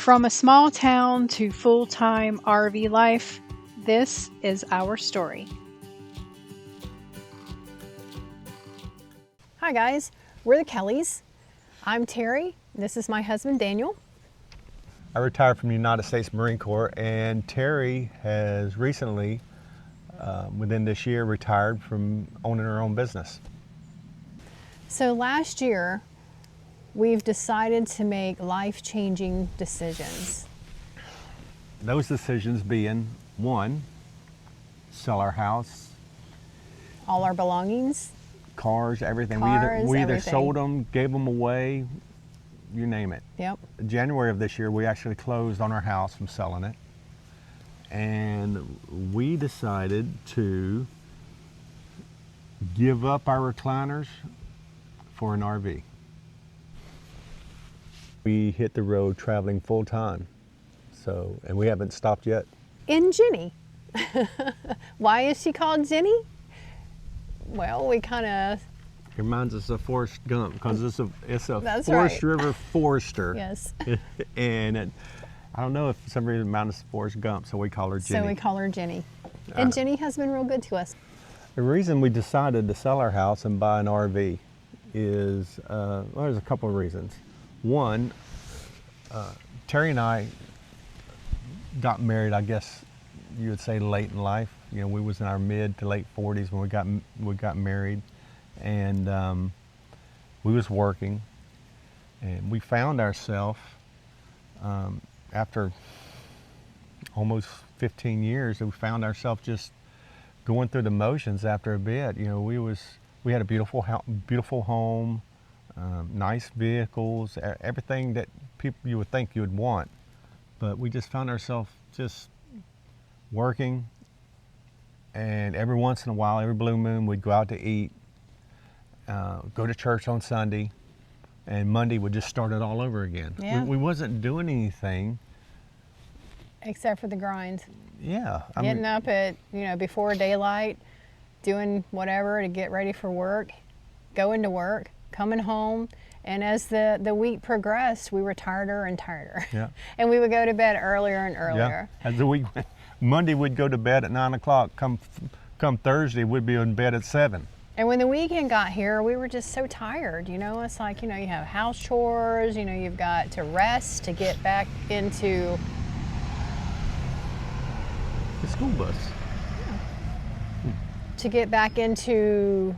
From a small town to full-time RV life, this is our story. Hi guys, we're the Coulees. I'm Terry, this is my husband Daniel. I retired from the United States Marine Corps, and Terry has recently, within this year, retired from owning her own business. So last year, we've decided to make life-changing decisions. Those decisions being, one, sell our house, All our belongings. cars, everything. Cars, we either everything. sold them, gave them away, you name it. Yep. January of this year, we actually closed on our house from selling it. And we decided to give up our recliners for an RV. We hit the road traveling full time. And we haven't stopped yet. And Jenny. Why is she called Jenny? Well, we kind of... It reminds us of Forrest Gump because it's a That's Forest right. River Forester. Yes. And I don't know if for some reason it reminds us of Forrest Gump, so we call her Jenny. So we call her Jenny. And Jenny has been real good to us. The reason we decided to sell our house and buy an RV is, well, there's a couple of reasons. One, Terry and I got married, I guess you would say late in life. You know, we was in our mid to late 40s when we got married, and we was working, and we found ourselves after almost 15 years, we found ourselves just going through the motions after a bit. You know, we had a beautiful home, nice vehicles, everything that you would think you would want. But we just found ourselves just working, and every once in a while, every blue moon, we'd go out to eat, go to church on Sunday, and Monday would just start it all over again. Yeah. We wasn't doing anything. Except for the grind. Yeah. Getting up at, before daylight, doing whatever to get ready for work, going to work, coming home. And as the week progressed, we were tireder and tireder. Yeah. And we would go to bed earlier and earlier. Yeah. As the week went, Monday we'd go to bed at 9 o'clock. Come Thursday, we'd be in bed at 7. And when the weekend got here, we were just so tired. It's like, you have house chores, you've got to rest to get back into The school bus. to get back into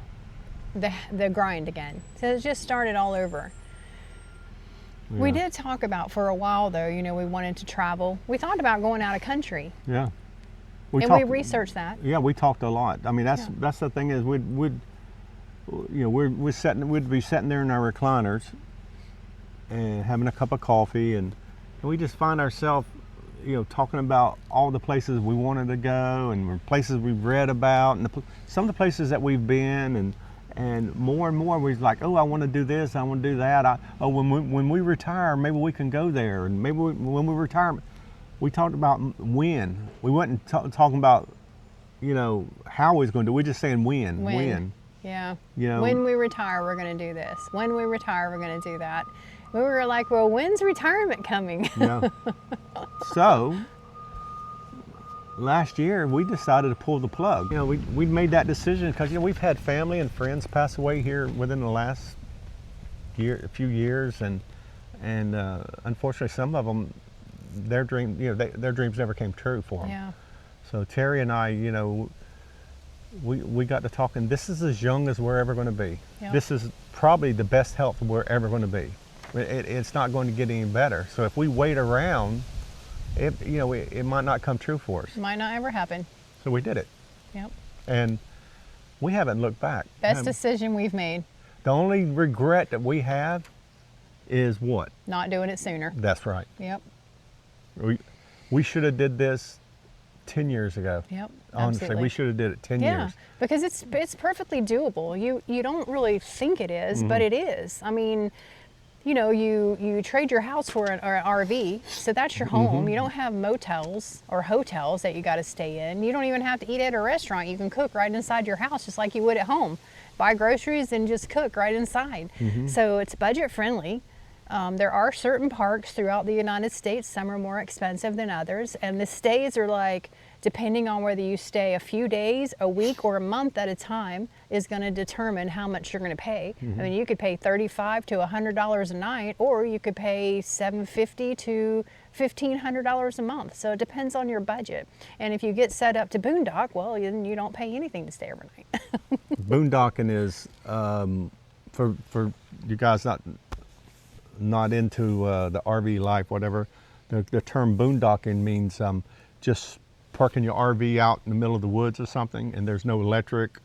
the grind again. So it just started all over. Yeah. We did talk about for a while though, we wanted to travel. We thought about going out of country. Yeah. We researched that. Yeah, we talked a lot. I mean, that's the thing is we'd be sitting there in our recliners and having a cup of coffee, and we just find ourselves, talking about all the places we wanted to go and places we've read about, and some of the places that we've been, and more we're like, oh, I want to do this, I want to do that. When we retire, maybe we can go there, and maybe when we retire, we talked about when. We wasn't talking about, how we was going to do. We're just saying when. Yeah. You know, when we retire, we're going to do this. When we retire, we're going to do that. We were like, well, when's retirement coming? Yeah. So last year we decided to pull the plug. We made that decision because we've had family and friends pass away here within the last a few years, and unfortunately some of them, their dreams never came true for them. Yeah. So Terry and I, we got to talking. This is as young as we're ever going to be. Yep. This is probably the best health we're ever going to be. It's not going to get any better. So if we wait around, it might not come true for us. Might not ever happen. So we did it. Yep. And we haven't looked back. Best decision we've made. The only regret that we have is what? Not doing it sooner. That's right. Yep. We should have did this 10 years ago. Yep. Honestly, absolutely. we should have did it 10 Yeah, years. because it's perfectly doable. You don't really think it is, but it is. I mean, you trade your house for an RV, so that's your home. You don't have motels or hotels that you got to stay in. You don't even have to eat at a restaurant. You can cook right inside your house just like you would at home. Buy groceries and just cook right inside. So it's budget friendly. There are certain parks throughout the United States. Some are more expensive than others. And the stays are like, depending on whether you stay a few days, a week, or a month at a time, is going to determine how much you're going to pay. I mean, you could pay $35 to $100 a night, or you could pay $750 to $1,500 a month. So it depends on your budget. And if you get set up to boondock, well, then you don't pay anything to stay overnight. Boondocking is for you guys not into the RV life, whatever. The term boondocking means just parking your RV out in the middle of the woods or something, and there's no electric,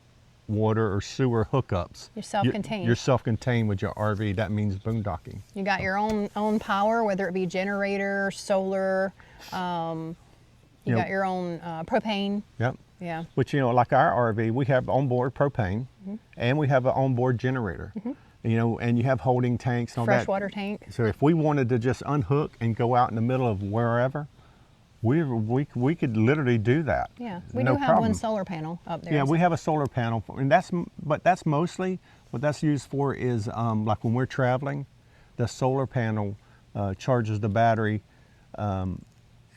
water, or sewer hookups. You're self-contained. You're self-contained with your RV. That means boondocking. You got your own power, whether it be generator, solar. You got your own propane. Yep. Yeah. Which, like our RV, we have onboard propane, and we have an onboard generator. And you have holding tanks and all that. Freshwater tank. So if we wanted to just unhook and go out in the middle of wherever, we could literally do that. Yeah, we no do have problem. one solar panel up there. Yeah, so. we have a solar panel, and that's mostly what that's used for is like when we're traveling, the solar panel charges the battery, and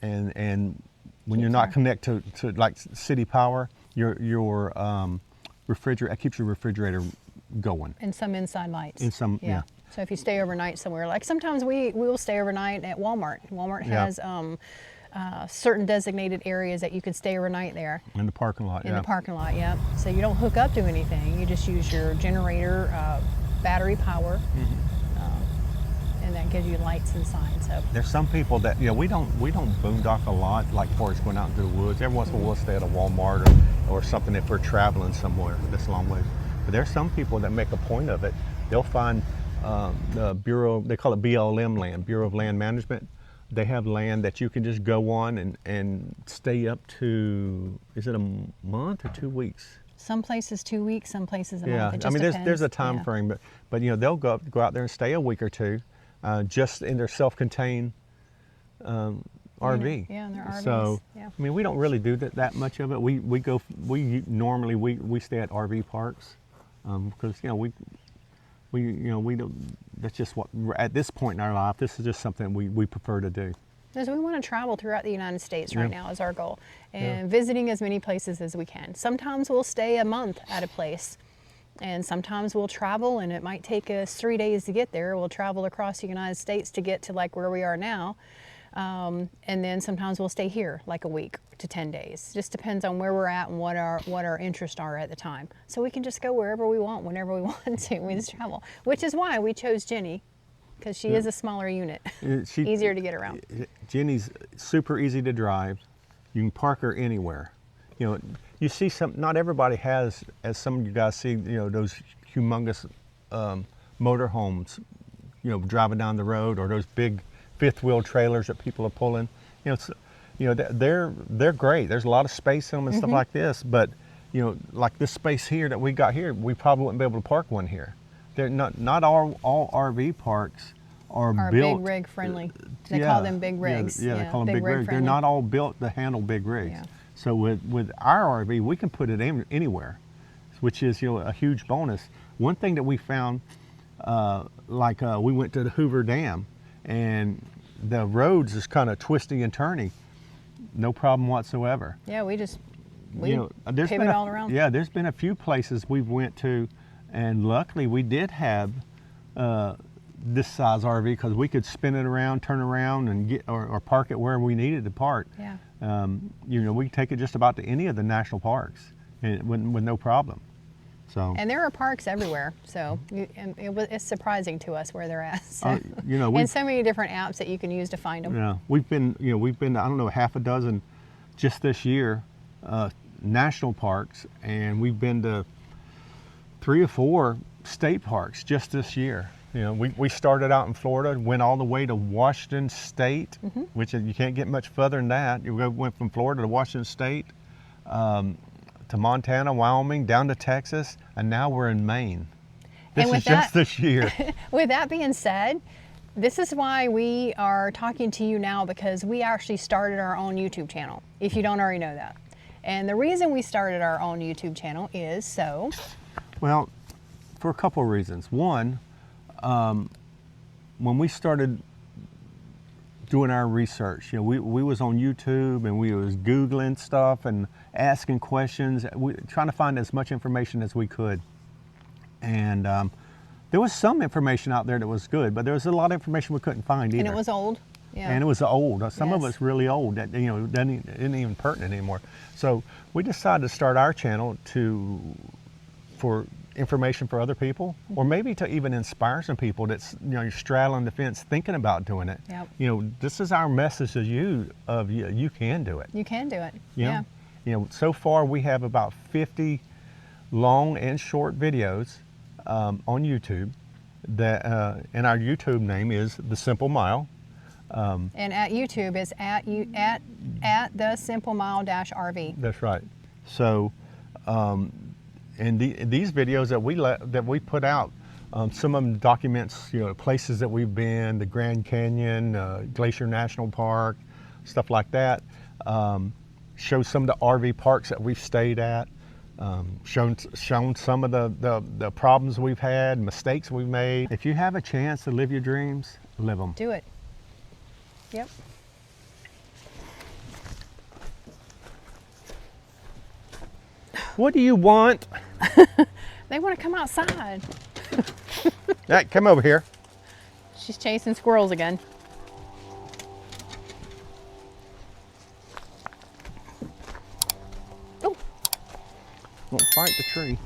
when you're not connected to like city power, your refrigerator, it keeps your refrigerator going. And some inside lights. In some, yeah. So if you stay overnight somewhere, like sometimes we will stay overnight at Walmart. Walmart has certain designated areas that you can stay overnight there. In the parking lot, In the parking lot, yeah. So you don't hook up to anything. You just use your generator, battery power, and that gives you lights inside. So there's some people that we don't boondock a lot, like for us going out into the woods. Every once in a while we'll stay at a Walmart or something if we're traveling somewhere this long way. But there's some people that make a point of it. They'll find the Bureau, they call it BLM land, Bureau of Land Management. They have land that you can just go on and stay up to, is it a month or 2 weeks? some places 2 weeks, some places a month. It just I mean, depends. there's a time frame, but they'll go out there and stay a week or two, just in their self-contained RV. Yeah, in their RVs. So, yeah. I mean, we don't really do that much of it. We normally stay at RV parks, because we don't. That's just what at this point in our life. This is just something we prefer to do. Because we want to travel throughout the United States right now is our goal, and visiting as many places as we can. Sometimes we'll stay a month at a place, and sometimes we'll travel, and it might take us 3 days to get there. We'll travel across the United States to get to like where we are now, and then sometimes we'll stay here like a week to 10 days. Just depends on where we're at and what our interests are at the time. So we can just go wherever we want, whenever we want to. We just travel, which is why we chose Jenny. Because she is a smaller unit, easier to get around. Jenny's super easy to drive. You can park her anywhere. You see not everybody has, as some of you guys see, those humongous motorhomes, driving down the road, or those big fifth wheel trailers that people are pulling. They're great. There's a lot of space in them and stuff like this, but like this space here that we got here, we probably wouldn't be able to park one here. They're not all RV parks are built big rig friendly. They call them big rigs. Yeah, they call them big rigs. They're not all built to handle big rigs. Yeah. So with our RV, we can put it anywhere, which is a huge bonus. One thing that we found, we went to the Hoover Dam, and the roads is kind of twisty and turny. No problem whatsoever. Yeah, we pivot all around. Yeah, there's been a few places we've went to. And luckily, we did have this size RV because we could spin it around, turn around, and get or park it where we needed to park. Yeah. We could take it just about to any of the national parks, and with no problem. So. And there are parks everywhere, so it's surprising to us where they're at. So. And so many different apps that you can use to find them. Yeah, we've been I don't know, half a dozen just this year, national parks, and we've been to 3 or 4 state parks just this year. We started out in Florida, went all the way to Washington State, which you can't get much further than that. We went from Florida to Washington State, to Montana, Wyoming, down to Texas, and now we're in Maine. This is just this year. With that being said, this is why we are talking to you now, because we actually started our own YouTube channel, if you don't already know that. And the reason we started our own YouTube channel is so... Well, for a couple of reasons. One, when we started doing our research, we was on YouTube and we was Googling stuff and asking questions, trying to find as much information as we could. And there was some information out there that was good, but there was a lot of information we couldn't find either. And it was old. Yeah. And it was old. Some of Yes. it's really old that isn't even pertinent anymore. So we decided to start our channel for information for other people, or maybe to even inspire some people that's you're straddling the fence thinking about doing it. Yep. This is our message to you you can do it. You can do it. You know? Yeah. So far we have about 50 long and short videos on YouTube that and our YouTube name is The Simple Mile. And at YouTube is at the Simple Mile RV. That's right. So, and these videos that we put out, some of them documents places that we've been, the Grand Canyon, Glacier National Park, stuff like that. Show some of the RV parks that we've stayed at. Shown some of the problems we've had, mistakes we've made. If you have a chance to live your dreams, live them. Do it. Yep. What do you want? They want to come outside. Hey, come over here. She's chasing squirrels again. Oh, Don't fight the tree.